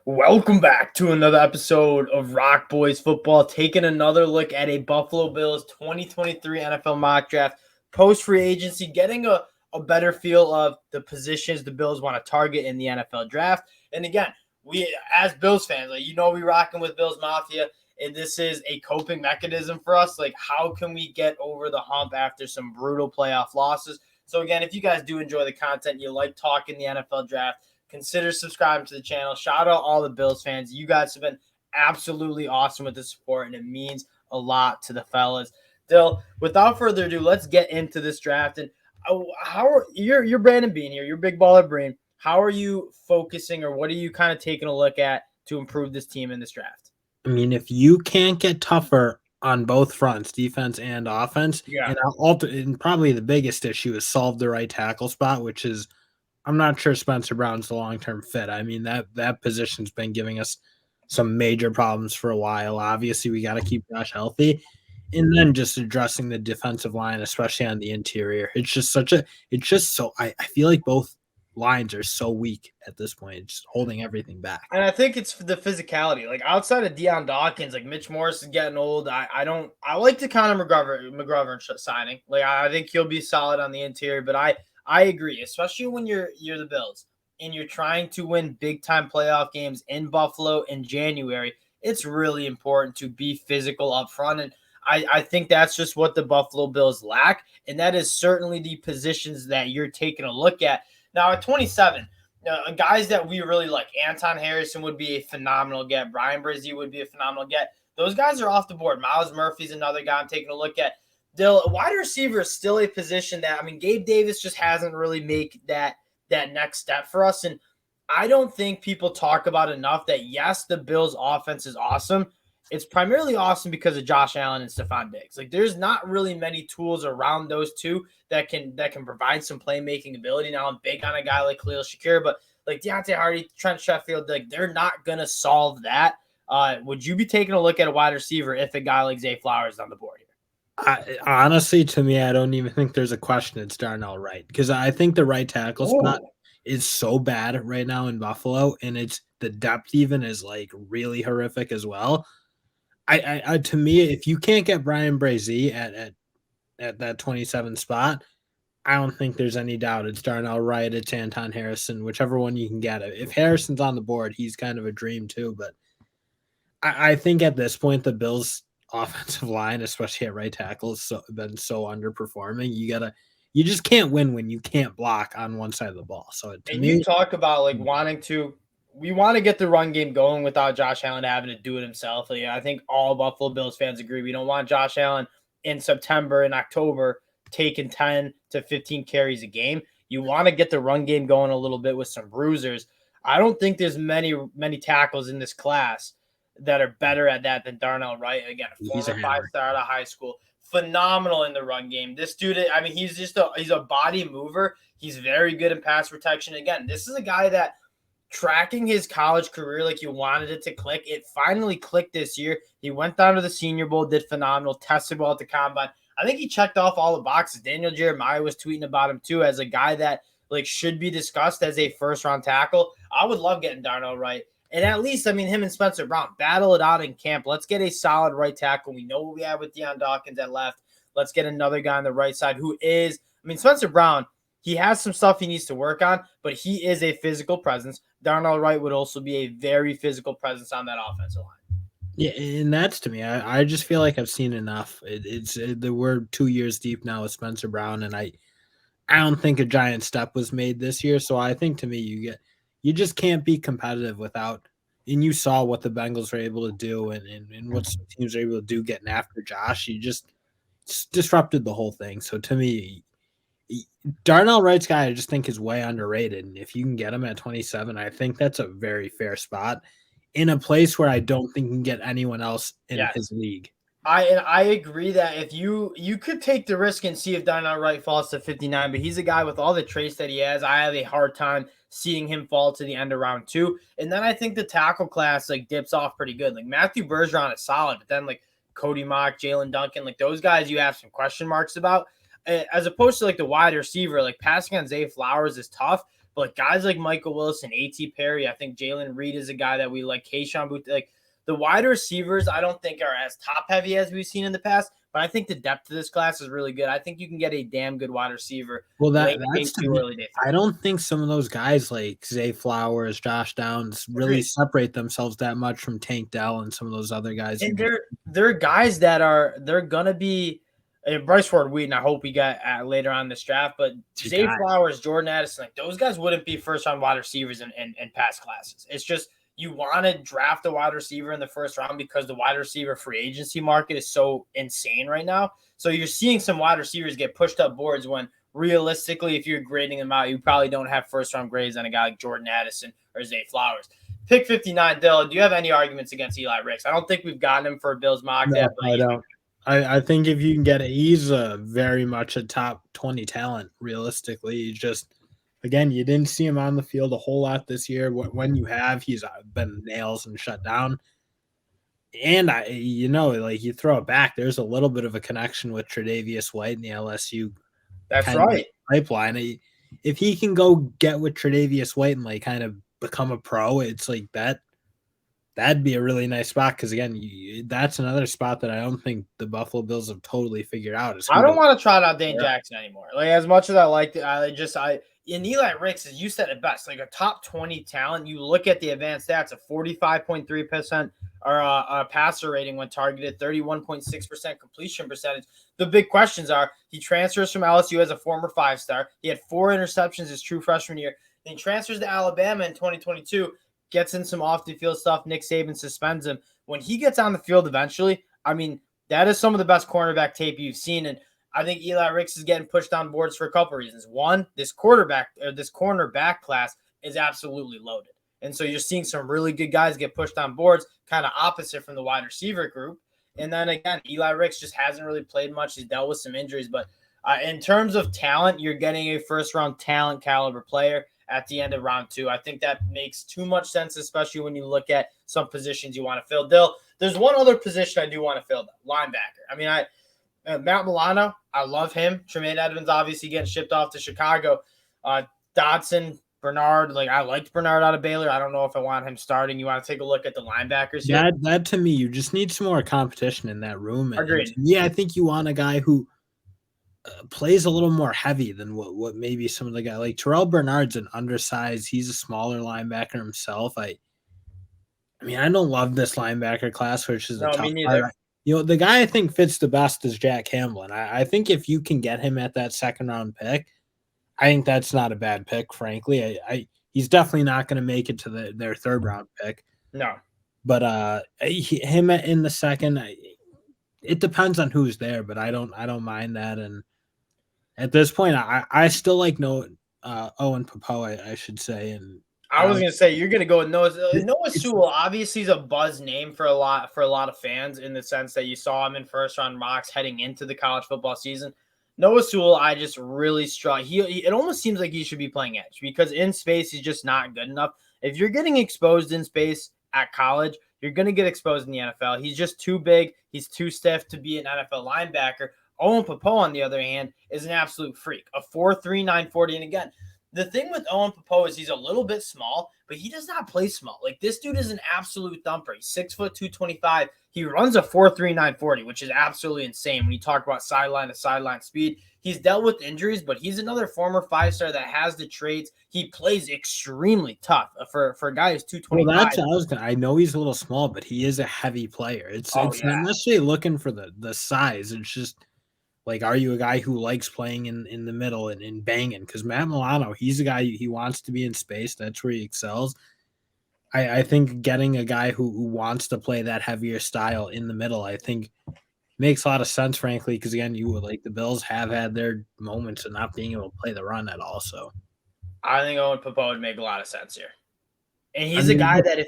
Welcome back to another episode of Rock Boys Football, taking another look at a Buffalo Bills 2023 NFL mock draft, post-free agency, getting a better feel of the positions the Bills want to target in the NFL draft. And again, we as Bills fans, we rocking with Bills Mafia, and this is a coping mechanism for us. Like, how can we get over the hump after some brutal playoff losses? So again, if you guys do enjoy the content, you like talking the NFL draft, consider subscribing to the channel. Shout out all the Bills fans. You guys have been absolutely awesome with the support, and it means a lot to the fellas. Dill, without further ado, let's get into this draft. And how are you're Brandon Bean here? You're Big Baller Brain. How are you focusing, or what are you kind of taking a look at to improve this team in this draft? I mean, if you can't get tougher on both fronts, defense and offense, Yeah. and probably the biggest issue is solve the right tackle spot, which is I'm not sure Spencer Brown's the long-term fit. I mean, that position's been giving us some major problems for a while. Obviously, we got to keep Josh healthy, and then just addressing the defensive line, especially on the interior. It's just I feel like both lines are so weak at this point. It's just holding everything back. And I think it's the physicality. Like, outside of Deion Dawkins, like Mitch Morris is getting old. I like the Conor McGovern signing. Like, I think he'll be solid on the interior, but I agree, especially when you're the Bills and you're trying to win big time playoff games in Buffalo in January. It's really important to be physical up front. And I think that's just what the Buffalo Bills lack. And that is certainly the positions that you're taking a look at. Now, at 27, guys that we really like, Anton Harrison would be a phenomenal get. Brian Brzee would be a phenomenal get. Those guys are off the board. Myles Murphy's another guy I'm taking a look at. Dill, wide receiver is still a position that, Gabe Davis just hasn't really made that next step for us. And I don't think people talk about enough that, yes, the Bills' offense is awesome. It's primarily awesome because of Josh Allen and Stephon Diggs. Like, there's not really many tools around those two that can provide some playmaking ability. Now, I'm big on a guy like Khalil Shakir, but like Deontay Hardy, Trent Sheffield, like, they're not going to solve that. Would you be taking a look at a wide receiver if a guy like Zay Flowers is on the board here? Honestly, to me, I don't even think there's a question it's Darnell Wright, because I think the right tackle spot is so bad right now in Buffalo, and it's the depth even is like really horrific as well. I to me, if you can't get Brian Brzee at that 27 spot, I don't think there's any doubt it's Darnell Wright, it's Anton Harrison, whichever one you can get. If Harrison's on the board, he's kind of a dream too. But I think at this point, the Bills' offensive line, especially at right tackle, has been so underperforming. You just can't win when you can't block on one side of the ball. So you talk about like we want to get the run game going without Josh Allen having to do it himself. Like, I think all Buffalo Bills fans agree. We don't want Josh Allen in September and October taking 10 to 15 carries a game. You want to get the run game going a little bit with some bruisers. I don't think there's many tackles in this class that are better at that than Darnell Wright. Again, a former 5-star out of high school. Phenomenal in the run game. This dude, he's a body mover. He's very good in pass protection. Again, this is a guy that, tracking his college career like you wanted it to click, it finally clicked this year. He went down to the Senior Bowl, did phenomenal, tested well at the combine. I think he checked off all the boxes. Daniel Jeremiah was tweeting about him too as a guy that like should be discussed as a first-round tackle. I would love getting Darnell Wright. And at least, him and Spencer Brown battle it out in camp. Let's get a solid right tackle. We know what we have with Deion Dawkins at left. Let's get another guy on the right side who is, Spencer Brown, he has some stuff he needs to work on, but he is a physical presence. Darnell Wright would also be a very physical presence on that offensive line. Yeah, and that's to me. I just feel like I've seen enough. We're 2 years deep now with Spencer Brown, and I don't think a giant step was made this year. So I think to me, you just can't be competitive without. And you saw what the Bengals were able to do, and what some teams are able to do getting after Josh. You just disrupted the whole thing. So to me, Darnell Wright's guy I just think is way underrated. And if you can get him at 27, I think that's a very fair spot in a place where I don't think you can get anyone else in his league. I agree that if you could take the risk and see if Darnell Wright falls to 59, but he's a guy with all the traits that he has. I have a hard time seeing him fall to the end of round 2. And then I think the tackle class like dips off pretty good. Like Matthew Bergeron is solid, but then like Cody Mock, Jalen Duncan, like those guys you have some question marks about. As opposed to like the wide receiver, like passing on Zay Flowers is tough, But guys like Michael Wilson, A.T. Perry, I think Jalen Reed is a guy that we like. Kayshon Boutte, like the wide receivers, I don't think are as top heavy as we've seen in the past. But I think the depth of this class is really good. I think you can get a damn good wide receiver. Well, Late day that's to two, me. early day three. I don't think some of those guys like Zay Flowers, Josh Downs really Agreed. separate themselves that much from Tank Dell and some of those other guys. And they're guys that they're gonna be Bryce Ford Wheaton. I hope we got later on this draft, but Zay Flowers, Jordan Addison, like those guys wouldn't be first round wide receivers in past classes. It's just you want to draft a wide receiver in the first round because the wide receiver free agency market is so insane right now. So you're seeing some wide receivers get pushed up boards when realistically, if you're grading them out, you probably don't have first round grades on a guy like Jordan Addison or Zay Flowers. Pick 59, Dylan. Do you have any arguments against Eli Ricks? I don't think we've gotten him for a Bills mock No, yet. But I don't. I think if you can get it, he's very much a top 20 talent, realistically. He's just, again, you didn't see him on the field a whole lot this year. When you have, he's been nails and shut down. And, like you throw it back, there's a little bit of a connection with Tre'Davious White in the LSU that's right pipeline. If he can go get with Tre'Davious White and like kind of become a pro, it's like that'd be a really nice spot because again, that's another spot that I don't think the Buffalo Bills have totally figured out. I don't want to trot out Dane Jackson anymore. Like as much as I liked it, in Eli Ricks, as you said it best, like a top 20 talent. You look at the advanced stats of 45.3% or passer rating when targeted, 31.6% completion percentage. The big questions are he transfers from LSU as a former 5-star. He had 4 interceptions his true freshman year. Then he transfers to Alabama in 2022, gets in some off the field stuff. Nick Saban suspends him. When he gets on the field eventually, I mean, that is some of the best cornerback tape you've seen. And I think Eli Ricks is getting pushed on boards for a couple of reasons. One, this cornerback class is absolutely loaded. And so you're seeing some really good guys get pushed on boards, kind of opposite from the wide receiver group. And then again, Eli Ricks just hasn't really played much. He's dealt with some injuries. But in terms of talent, you're getting a first-round talent caliber player at the end of round 2. I think that makes too much sense, especially when you look at some positions you want to fill. Dill, there's one other position I do want to fill, though, linebacker. I mean, Matt Milano, I love him. Tremaine Edmonds obviously getting shipped off to Chicago. Dodson, Bernard, like I liked Bernard out of Baylor. I don't know if I want him starting. You want to take a look at the linebackers here? That to me, you just need some more competition in that room. Agreed. Yeah, I think you want a guy who plays a little more heavy than what maybe some of the guys like Terrell Bernard's an undersized. He's a smaller linebacker himself. I mean, I don't love this linebacker class, which is a tough part. The guy I think fits the best is Jack Campbell, and I think if you can get him at that second round pick, I think that's not a bad pick. Frankly, he's definitely not going to make it to their third round pick. No, but him in the second, it depends on who's there, but I don't mind that. And at this point, I still like Owen Popo, I should say. And I was gonna say you're gonna go with Noah Sewell. Obviously, is a buzz name for a lot of fans in the sense that you saw him in first round mocks heading into the college football season. Noah Sewell, I just really struck. It almost seems like he should be playing edge because in space he's just not good enough. If you're getting exposed in space at college, you're gonna get exposed in the NFL. He's just too big. He's too stiff to be an NFL linebacker. Owen Popo, on the other hand, is an absolute freak. A 4.3, 940. And again, the thing with Owen Popo is he's a little bit small, but he does not play small. Like this dude is an absolute thumper. He's 6 foot 225. He runs a 4.3, 940, which is absolutely insane when you talk about sideline to sideline speed. He's dealt with injuries, but he's another former 5-star that has the traits. He plays extremely tough for a guy who's 225. Well, I know he's a little small, but he is a heavy player. It's not necessarily looking for the size. It's just like, are you a guy who likes playing in the middle and banging? Because Matt Milano, he's a guy he wants to be in space. That's where he excels. I think getting a guy who wants to play that heavier style in the middle, I think makes a lot of sense, frankly, because again, the Bills have had their moments of not being able to play the run at all. So I think Owen Popo would make a lot of sense here. And he's a guy that if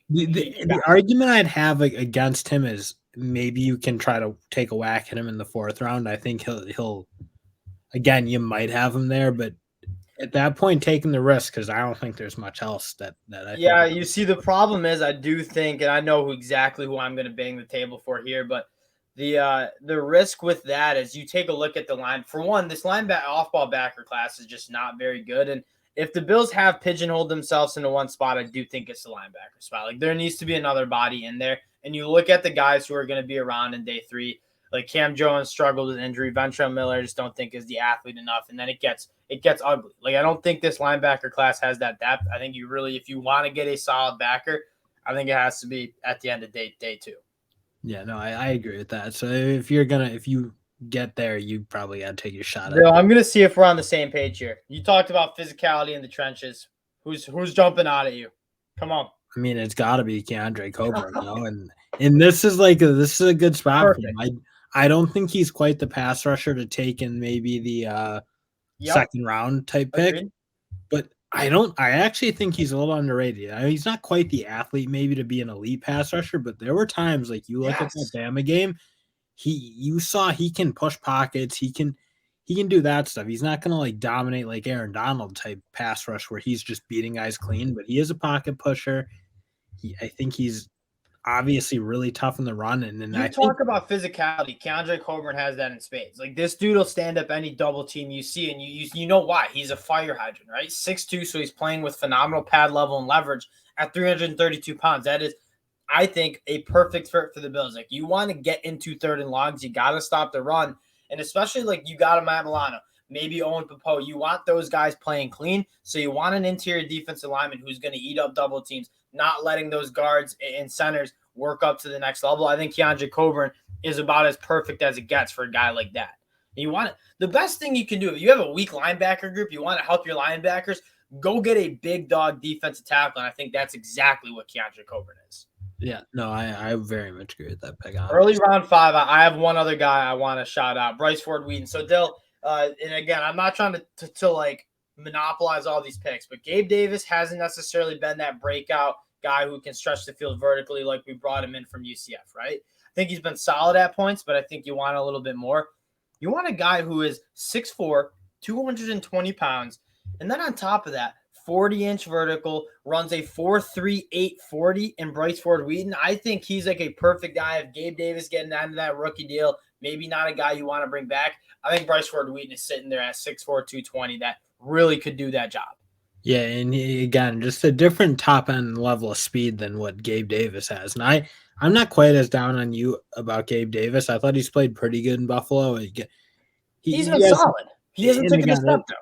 the argument I'd have against him is maybe you can try to take a whack at him in the 4th round. I think he'll again, you might have him there, but at that point, taking the risk because I don't think there's much else that I think. You see, the problem is I do think, and I know exactly who I'm going to bang the table for here, but the risk with that is you take a look at the line. For one, this linebacker off-ball backer class is just not very good, and if the Bills have pigeonholed themselves into one spot, I do think it's the linebacker spot. Like there needs to be another body in there. And you look at the guys who are going to be around in day 3, like Cam Jones struggled with injury. Ventrell Miller, I just don't think is the athlete enough. And then it gets ugly. Like I don't think this linebacker class has that depth. I think if you want to get a solid backer, I think it has to be at the end of day 2. Yeah, no, I agree with that. So if you get there, you probably got to take your shot at Bill, it. I'm gonna see if we're on the same page here. You talked about physicality in the trenches. Who's jumping out at you? Come on. I mean, it's got to be Keandre Coburn, and this is a good spot for him. I don't think he's quite the pass rusher to take in maybe the second round type pick, Agreed. but I actually think he's a little underrated. I mean, he's not quite the athlete maybe to be an elite pass rusher, but there were times like you look at that Bama game, you saw he can push pockets, he can do that stuff. He's not gonna like dominate like Aaron Donald type pass rush where he's just beating guys clean, but he is a pocket pusher. I think he's obviously really tough in the run. And then talk about physicality. Keandre Coburn has that in spades. Like this dude will stand up any double team you see, and you know why. He's a fire hydrant, right? 6'2", so he's playing with phenomenal pad level and leverage at 332 pounds. That is, I think, a perfect fit for the Bills. Like you want to get into 3rd and longs, you got to stop the run, and especially like you got a Matt Milano, maybe Owen Popo. You want those guys playing clean, so you want an interior defensive lineman who's going to eat up double teams, not letting those guards and centers work up to the next level. I think Keandre Coburn is about as perfect as it gets for a guy like that. You want it. The best thing you can do if you have a weak linebacker group, you want to help your linebackers, go get a big dog defensive tackle, and I think that's exactly what Keandre Coburn is. Yeah, no, I very much agree with that pick. Early round 5, I have one other guy I want to shout out, Bryce Ford Wheaton. So Dill, and again, I'm not trying to like monopolize all these picks, but Gabe Davis hasn't necessarily been that breakout guy who can stretch the field vertically like we brought him in from UCF, right? I think he's been solid at points, but I think you want a little bit more. You want a guy who is 6'4", 220 pounds, and then on top of that, 40-inch vertical, runs a 4.38 40 in Bryce Ford Wheaton. I think he's like a perfect guy. If Gabe Davis getting into that rookie deal, maybe not a guy you want to bring back. I think Bryce Ford Wheaton is sitting there at 6'4", 220 that really could do that job. Yeah, and again, just a different top end level of speed than what Gabe Davis has. And I'm not quite as down on you about Gabe Davis. I thought he's played pretty good in Buffalo. He's been solid. He hasn't taken a step though.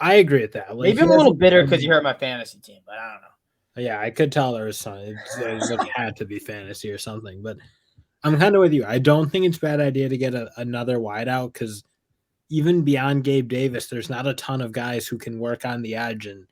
I agree with that. Like, maybe I'm a little bitter because you hurt my fantasy team, but I don't know. Yeah, I could tell there was something. It had to be fantasy or something. But I'm kind of with you. I don't think it's a bad idea to get another wideout because even beyond Gabe Davis, there's not a ton of guys who can work on the edge, and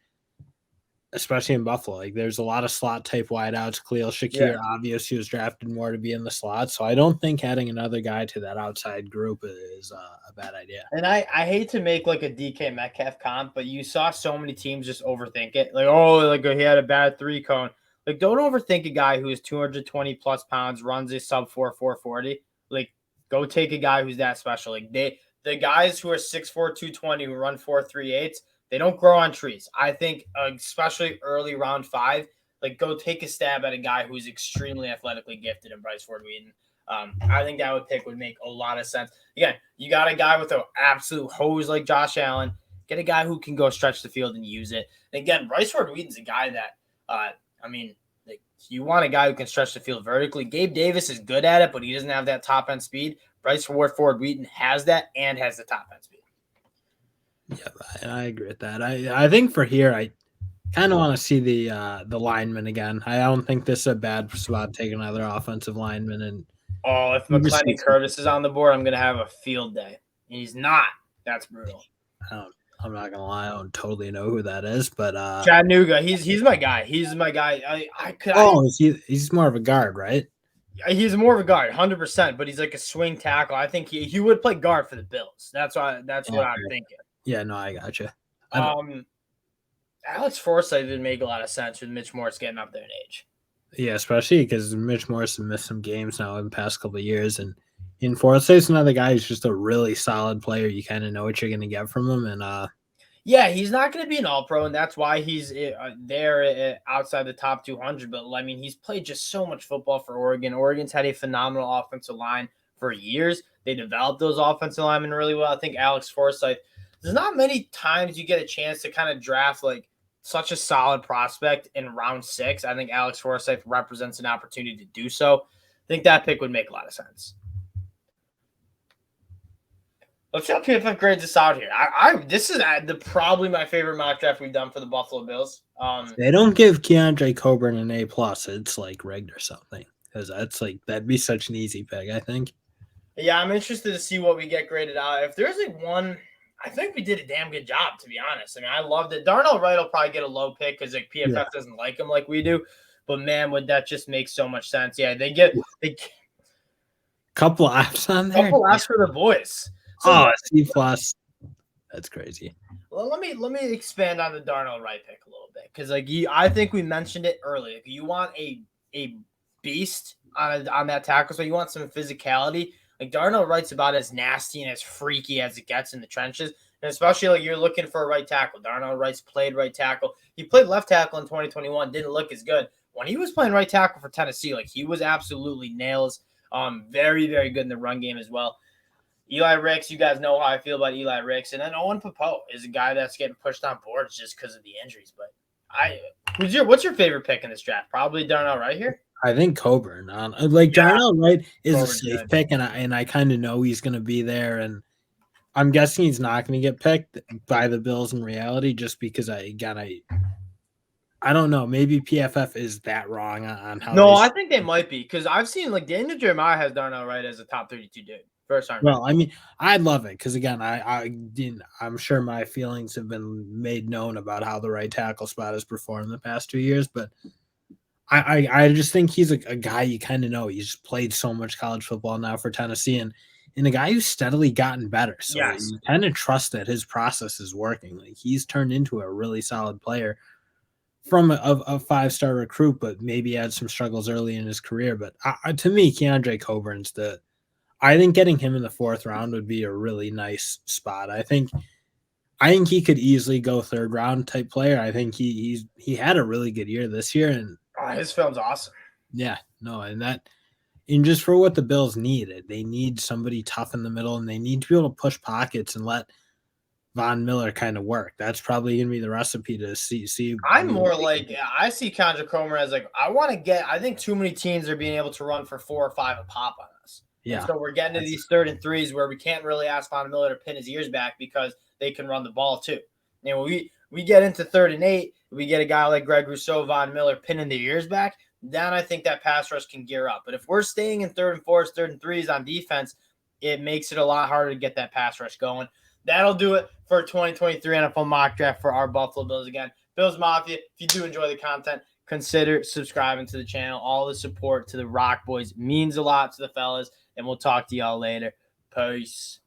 especially in Buffalo, like there's a lot of slot type wideouts. Khalil Shakir, obviously, was drafted more to be in the slot, so I don't think adding another guy to that outside group is a bad idea. And I hate to make like a DK Metcalf comp, but you saw so many teams just overthink it. Like, oh, like he had a bad 3 cone. Like, don't overthink a guy who is 220 plus pounds, runs a sub 4.40. Like, go take a guy who's that special. Like the guys who are 6'4", 220 who run 4.38s, they don't grow on trees. I think, especially early round 5, like go take a stab at a guy who's extremely athletically gifted in Bryce Ford Wheaton. I think that pick would make a lot of sense. Again, you got a guy with an absolute hose like Josh Allen. Get a guy who can go stretch the field and use it. And again, Bryce Ford Wheaton's a guy that, you want a guy who can stretch the field vertically. Gabe Davis is good at it, but he doesn't have that top end speed. Bryce Ford Wheaton has that and has the top end speed. Yeah, I agree with that. I think for here, I kind of want to see the lineman again. I don't think this is a bad spot to take another offensive lineman. And if McClenny Curtis is on the board, I'm going to have a field day. And he's not. That's brutal. I'm not gonna lie, I don't totally know who that is, but Chattanooga, he's my guy. He's my guy. He's more of a guard, right? He's more of a guard, 100%, but he's like a swing tackle. I think he would play guard for the Bills. That's what I'm thinking. Yeah, no, I gotcha. Alex Forsythe didn't make a lot of sense with Mitch Morse getting up there in age. Yeah, especially because Mitch Morse has missed some games now in the past couple of years, and in Forsythe's another guy who's just a really solid player. You kind of know what you're going to get from him, and he's not going to be an All-Pro, and that's why he's there outside the top 200. But I mean, he's played just so much football for Oregon. Oregon's had a phenomenal offensive line for years. They developed those offensive linemen really well. I think Alex Forsythe, there's not many times you get a chance to kind of draft like such a solid prospect in round 6. I think Alex Forsyth represents an opportunity to do so. I think that pick would make a lot of sense. Let's see how PFF grades us out here. This is probably my favorite mock draft we've done for the Buffalo Bills. They don't give Keandre Coburn an A+. It's like rigged or something, because that's like that'd be such an easy pick, I think. Yeah, I'm interested to see what we get graded out. If there's like one, I think we did a damn good job, to be honest. I mean, I loved it. Darnell Wright will probably get a low pick because like PFF doesn't like him like we do. But man, would that just make so much sense? Yeah, they couple apps on there. Couple apps for the boys. So, C+. That's crazy. Well, let me expand on the Darnell Wright pick a little bit because like I think we mentioned it earlier. If you want a beast on that tackle, so you want some physicality. Like Darnell Wright's about as nasty and as freaky as it gets in the trenches, and especially like you're looking for a right tackle. Darnell Wright's played right tackle. He played left tackle in 2021. Didn't look as good when he was playing right tackle for Tennessee. Like he was absolutely nails. Very very good in the run game as well. Eli Ricks, you guys know how I feel about Eli Ricks. And then Owen Popo is a guy that's getting pushed on boards just because of the injuries. But what's your favorite pick in this draft? Probably Darnell Wright here? I think Coburn. Darnell Wright is a safe pick, and I kind of know he's going to be there. And I'm guessing he's not going to get picked by the Bills in reality just because I don't know. Maybe PFF is that wrong on how. No, I think they might be because I've seen like Daniel Jeremiah has Darnell Wright as a top 32 dude. Well, I mean, I'd love it because again, I'm sure my feelings have been made known about how the right tackle spot has performed the past 2 years, but I just think he's a guy you kind of know. He's played so much college football now for Tennessee, and a guy who's steadily gotten better. So you kind of trust that his process is working. Like he's turned into a really solid player from a 5-star recruit, but maybe had some struggles early in his career. But to me, Keandre Coburn's I think getting him in the 4th round would be a really nice spot. I think he could easily go 3rd round type player. I think he had a really good year this year, and his film's awesome. Yeah, no, and just for what the Bills need, they need somebody tough in the middle, and they need to be able to push pockets and let Von Miller kind of work. That's probably gonna be the recipe to see. I'm more like I see Keandre Coburn as like I think too many teams are being able to run for 4 or 5 a pop on us. Yeah. And so we're getting to these 3rd and 3s where we can't really ask Von Miller to pin his ears back because they can run the ball too. You know, we get into 3rd and 8, we get a guy like Greg Rousseau, Von Miller pinning their ears back, then I think that pass rush can gear up. But if we're staying in 3rd and 4s, 3rd and 3s on defense, it makes it a lot harder to get that pass rush going. That'll do it for 2023 NFL mock draft for our Buffalo Bills. Again, Bills Mafia, if you do enjoy the content, consider subscribing to the channel. All the support to the Rock Boys means a lot to the fellas, and we'll talk to y'all later. Peace.